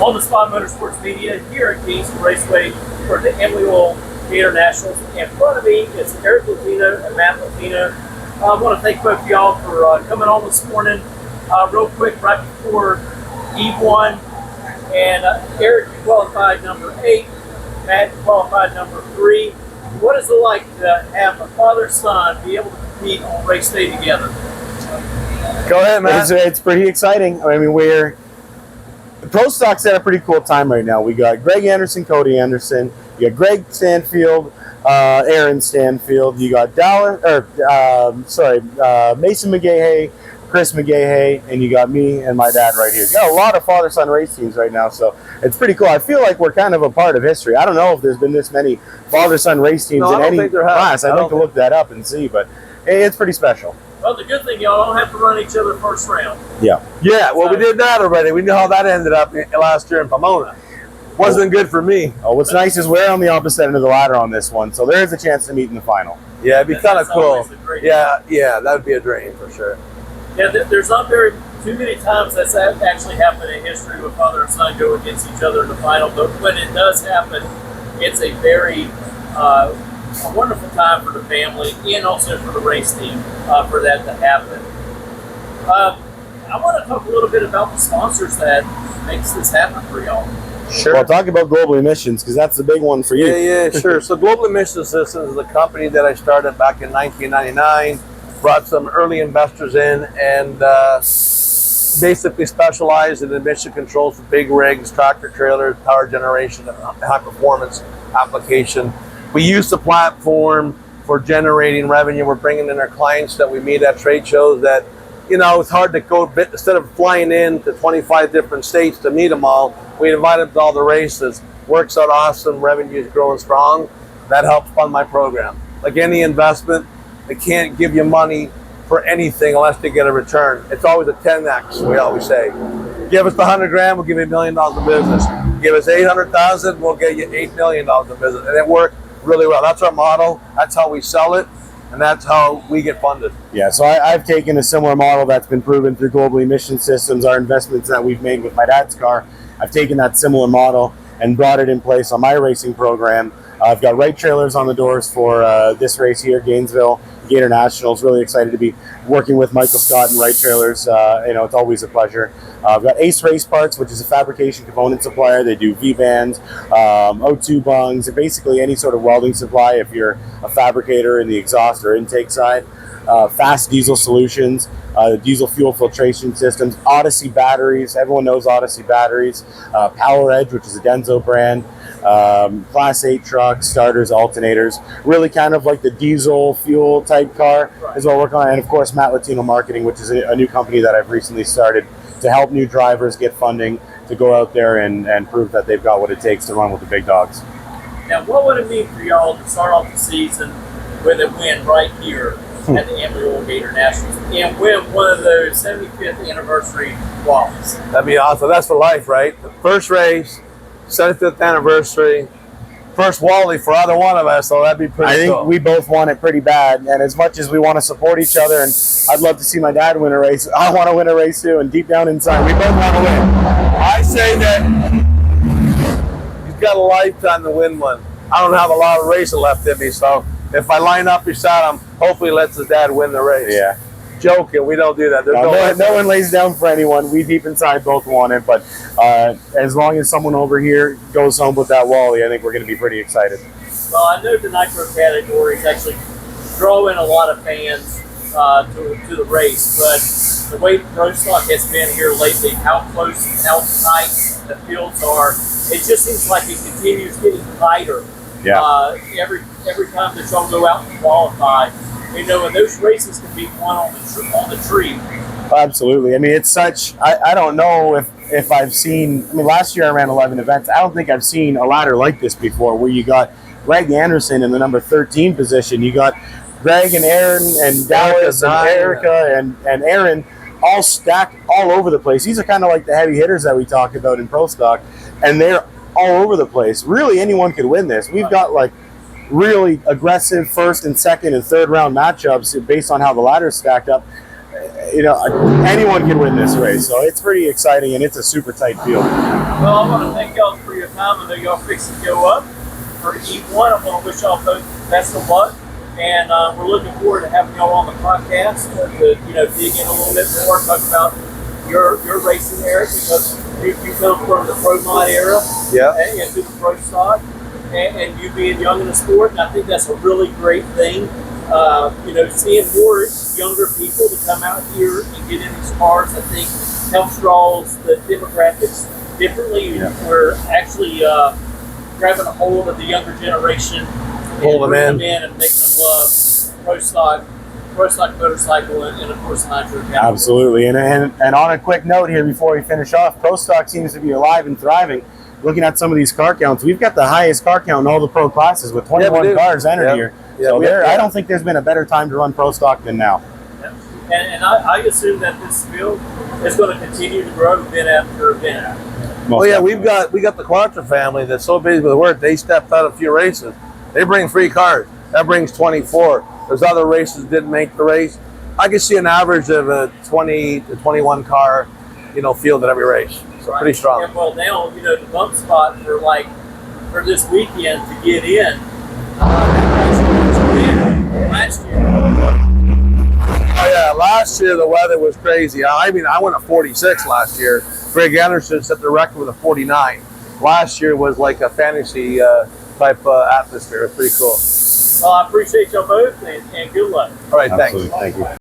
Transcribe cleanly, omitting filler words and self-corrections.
On the Spot Motorsports Media here at Kingston Raceway for the Amalie Oil Gatornationals. In front of me is Eric Latino and Matt Latino. I want to thank both of y'all for coming on this morning. Real quick, right before E1, and Eric, you qualified number 8, Matt, you qualified number 3. What is it like to have a father-son be able to compete on race day together? Go ahead, Matt. It's pretty exciting. I mean, the Pro Stock's at a pretty cool time right now. We got Greg Anderson, Cody Anderson. You got Greg Stanfield, Aaron Stanfield. You got Mason McGahey, Chris McGahey, and you got me and my dad right here. You got a lot of father-son race teams right now, so it's pretty cool. I feel like we're kind of a part of history. I don't know if there's been this many father-son race teams in any class. I'd like to look that up and see, but it's pretty special. Well, the good thing, y'all don't have to run each other first round. Yeah. Yeah, well, we did that already. We knew how that ended up last year in Pomona. Wasn't good for me. Oh, what's nice is we're on the opposite end of the ladder on this one, so there is a chance to meet in the final. Yeah, it'd be kind of cool. Yeah, that would be a dream for sure. Yeah, there's not too many times that's actually happened in history with father and son go against each other in the final, but when it does happen, it's a very a wonderful time for the family and also for the race team for that to happen. I want to talk a little bit about the sponsors that makes this happen for y'all. Sure. Well, talk about Global Emissions, because that's the big one for you. Yeah, sure. So Global Emissions Systems is a company that I started back in 1999, brought some early investors in, and basically specialized in emission controls for big rigs, tractor trailers, power generation, and high performance application. We use the platform for generating revenue. We're bringing in our clients that we meet at trade shows that, you know, it's hard to go, instead of flying in to 25 different states to meet them all, we invite them to all the races. Works out awesome, revenue is growing strong. That helps fund my program. Like any investment, they can't give you money for anything unless they get a return. It's always a 10x, we always say. Give us the 100 grand, we'll give you $1 million in business. Give us 800,000, we'll get you $8 million in business. And it worked really well. That's our model. That's how we sell it, and that's how we get funded. Yeah, so I've taken a similar model that's been proven through Global Emission Systems, our investments that we've made with my dad's car. I've taken that similar model and brought it in place on my racing program. I've got right trailers on the doors for this race here, Gainesville Gatornationals. Really excited to be working with Michael Scott and Right Trailers. It's always a pleasure. I've got Ace Race Parts, which is a fabrication component supplier. They do V-bands, O2 bungs, and basically any sort of welding supply if you're a fabricator in the exhaust or intake side. Fast Diesel Solutions, diesel fuel filtration systems, Odyssey batteries. Everyone knows Odyssey batteries. Power Edge, which is a Denso brand. Class 8 trucks, starters, alternators. Really kind of like the diesel fuel type car is what we're working on. And of course, Matt Latino Marketing, which is a new company that I've recently started to help new drivers get funding to go out there and prove that they've got what it takes to run with the big dogs. Now, what would it mean for y'all to start off the season with a win right here at the Amalie Oil Gatornationals and win one of those 75th anniversary walks? That'd be awesome. That's for life, right? The first race, 75th anniversary, first Wally for either one of us, so that'd be pretty cool. I think we both want it pretty bad, and as much as we want to support each other, and I'd love to see my dad win a race, I want to win a race too, and deep down inside, we both want to win. I say that he's got a lifetime to win one. I don't have a lot of racing left in me, so if I line up beside him, hopefully lets his dad win the race. Yeah. Joking, we don't do that. No one lays down for anyone. We deep inside both want it, but as long as someone over here goes home with that Wally, I think we're going to be pretty excited. Well, I know the nitro category is actually drawing a lot of fans to the race, but the way Pro Stock has been here lately, how close and how tight the fields are, it just seems like it continues getting tighter. Yeah. Every time that y'all go out and qualify, and those races can be won on the tree. Absolutely. I mean, it's such. I don't know if I've seen. I mean, last year I ran 11 events. I don't think I've seen a ladder like this before, where you got Greg Anderson in the number 13 position. You got Greg and Aaron and Dallas and Erica and Aaron all stacked all over the place. These are kind of like the heavy hitters that we talk about in Pro Stock, and they're all over the place. Really, anyone could win this. We've got like really aggressive first and second and third round matchups based on how the ladder's stacked up. anyone can win this race. So it's pretty exciting, and it's a super tight field. Well, I want to thank y'all for your time. I know y'all fixing to go up for E1. I want to wish y'all both best of luck. And we're looking forward to having y'all on the podcast to dig in a little bit more, talk about your racing, Eric, because you come from the pro mod era and into the pro stock, and you being young in the sport, and I think that's a really great thing. Seeing more younger people to come out here and get in these cars, I think helps draws the demographics differently. Yeah. We're actually grabbing a hold of the younger generation, Pull them in and making them love pro stock motorcycle, and of course nitro. Absolutely. And on a quick note here before we finish off, pro stock seems to be alive and thriving. Looking at some of these car counts, we've got the highest car count in all the pro classes with 21 cars entered here. Yeah, so I don't think there's been a better time to run pro stock than now. Yeah. And I assume that this field is going to continue to grow event after event. Well, yeah, we got the Quattro family that's so busy with work. They stepped out a few races. They bring 3 cars. That brings 24. There's other races that didn't make the race. I can see an average of a 20 to 21 car, field at every race. So pretty strong. And well, now the bump spot for this weekend to get in. Last year. Oh yeah, last year the weather was crazy. I went at 46 last year. Greg Anderson set the record with a 49. Last year was like a fantasy type atmosphere. It was pretty cool. Well, I appreciate y'all both, and good luck. All right, Absolutely. thanks. Thank you.